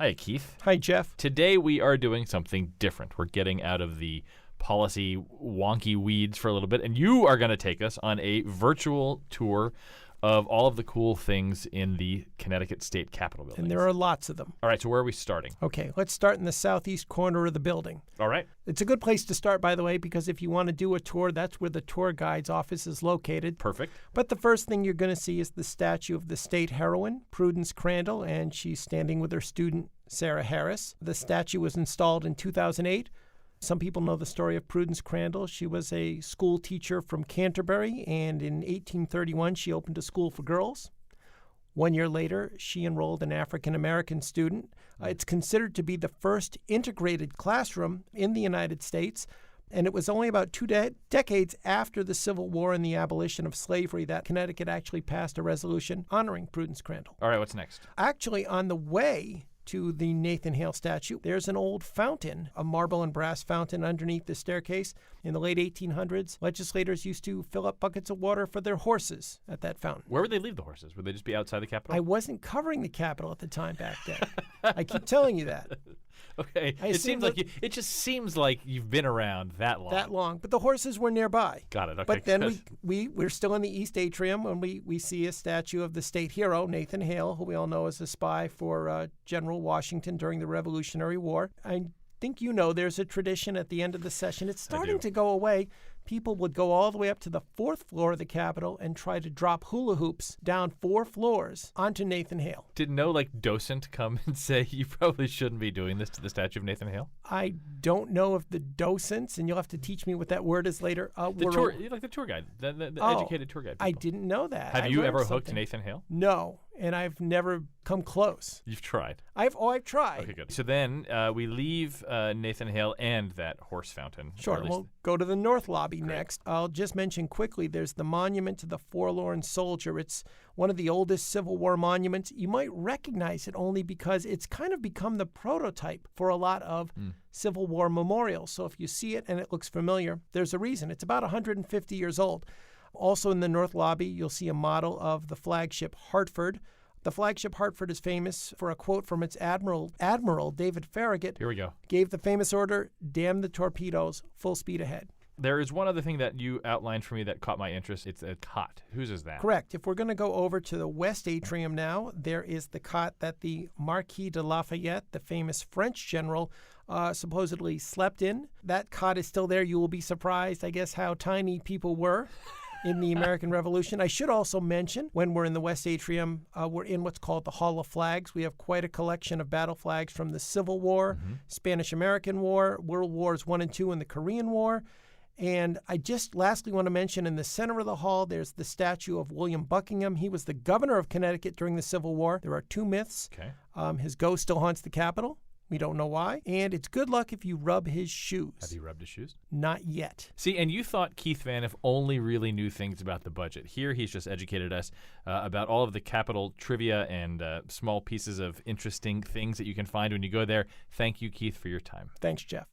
Hi, Keith. Hi, Jeff. Today we are doing something different. We're getting out of the policy wonky weeds for a little bit, and you are going to take us on a virtual tour of all of the cool things in the Connecticut State Capitol building. And there are lots of them. All right, so where are we starting? Okay, let's start in the southeast corner of the building. All right. It's a good place to start, by the way, because if you want to do a tour, that's where the tour guide's office is located. Perfect. But the first thing you're going to see is the statue of the state heroine, Prudence Crandall, and she's standing with her student, Sarah Harris. The statue was installed in 2008. Some people know the story of Prudence Crandall. She was a school teacher from Canterbury, and in 1831, she opened a school for girls. 1 year later, she enrolled an African-American student. It's considered to be the first integrated classroom in the United States, and it was only about two decades after the Civil War and the abolition of slavery that Connecticut actually passed a resolution honoring Prudence Crandall. All right, what's next? Actually, on the way to the Nathan Hale statue, there's an old fountain, a marble and brass fountain underneath the staircase. In the late 1800s, legislators used to fill up buckets of water for their horses at that fountain. Where would they leave the horses? Would they just be outside the Capitol? I wasn't covering the Capitol at the time back then. I keep telling you that. Okay. It just seems like you've been around that long. That long. But the horses were nearby. Got it. Okay. But then we're still in the East Atrium when we see a statue of the state hero, Nathan Hale, who we all know as a spy for General Washington during the Revolutionary War. I think you know there's a tradition at the end of the session. It's starting to go away. People would go all the way up to the fourth floor of the Capitol and try to drop hula hoops down 4 floors onto Nathan Hale. Did no docent come and say you probably shouldn't be doing this to the statue of Nathan Hale? I don't know if the docents, and you'll have to teach me what that word is later. The tour guide, the educated tour guide people. I didn't know that. Have you ever hooked Nathan Hale? No, and I've never come close. You've tried? I've tried. Okay, good. So then we leave Nathan Hale and that horse fountain. Sure. We'll go to the North Lobby next. I'll just mention quickly, there's the monument to the forlorn soldier. It's one of the oldest Civil War monuments. You might recognize it only because it's kind of become the prototype for a lot of Civil War memorials. So if you see it and it looks familiar, there's a reason. It's about 150 years old. Also in the North Lobby, you'll see a model of the flagship Hartford. The flagship Hartford is famous for a quote from its admiral, David Farragut. Here we go. Gave the famous order, "Damn the torpedoes, full speed ahead." There is one other thing that you outlined for me that caught my interest. It's a cot. Whose is that? Correct. If we're going to go over to the West Atrium now, there is the cot that the Marquis de Lafayette, the famous French general, supposedly slept in. That cot is still there. You will be surprised, I guess, how tiny people were in the American Revolution. I should also mention, when we're in the West Atrium, we're in what's called the Hall of Flags. We have quite a collection of battle flags from the Civil War, Spanish-American War, World Wars I and II, and the Korean War. And I just lastly want to mention in the center of the hall, there's the statue of William Buckingham. He was the governor of Connecticut during the Civil War. There are 2 myths. Okay. His ghost still haunts the Capitol. We don't know why. And it's good luck if you rub his shoes. Have you rubbed his shoes? Not yet. See, and you thought Keith Vaniff only really knew things about the budget. Here he's just educated us about all of the Capitol trivia and small pieces of interesting things that you can find when you go there. Thank you, Keith, for your time. Thanks, Jeff.